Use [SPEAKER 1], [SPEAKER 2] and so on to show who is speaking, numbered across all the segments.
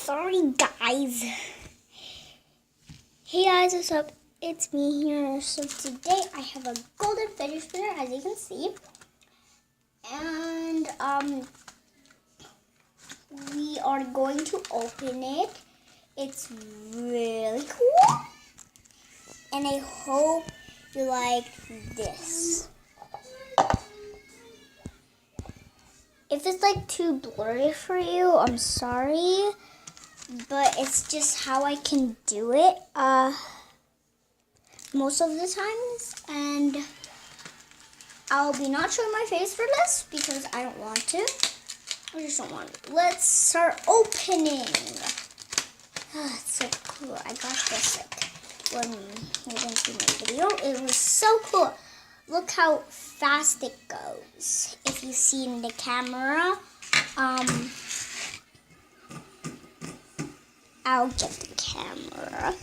[SPEAKER 1] sorry guys. Hey guys, what's up? It's me here. So today I have a golden fidget spinner, as you can see. And we are going to open it. It's really cool. And I hope you like this. If it's like too blurry for you, I'm sorry. But it's just how I can do it most of the times. And I'll be not showing my face for this because I don't want to. I just don't want to. Let's start opening. It's so cool. I got this when you didn't see my video. It was so cool. Look how fast it goes. If you see in the camera, I'll get the camera.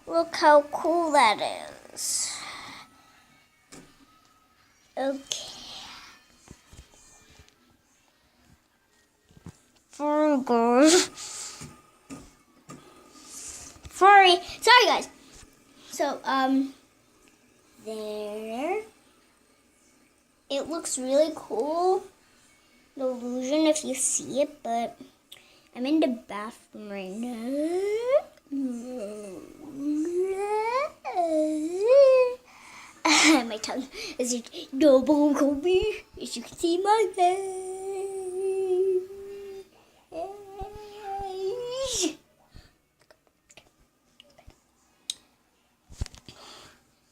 [SPEAKER 1] Look how cool that is. Okay. Sorry guys. So, there. It looks really cool. The illusion if you see it, but I'm in the bathroom right now. My tongue is double Kobe. As you can see my face.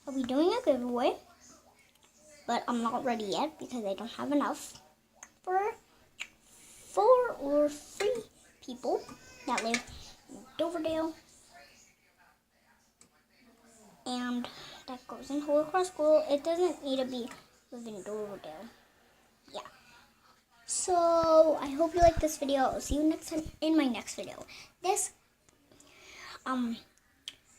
[SPEAKER 1] I'll be doing a giveaway, but I'm not ready yet because I don't have enough for 4 or 3 people that live in Doverdale, and that goes in Holy Cross School. It doesn't need to be live in Doverdale. Yeah. So I hope you like this video. I'll see you next time in my next video. This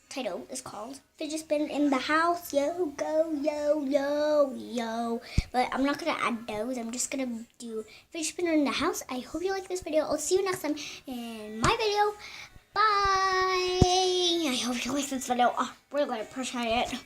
[SPEAKER 1] title is called Fidget Spin in the House. Yo, go, yo, yo, yo. But I'm not going to add those. I'm just going to do Fidget Spinner in the House. I hope you like this video. I'll see you next time in my video. Bye. I hope you like this video. Oh, really appreciate it.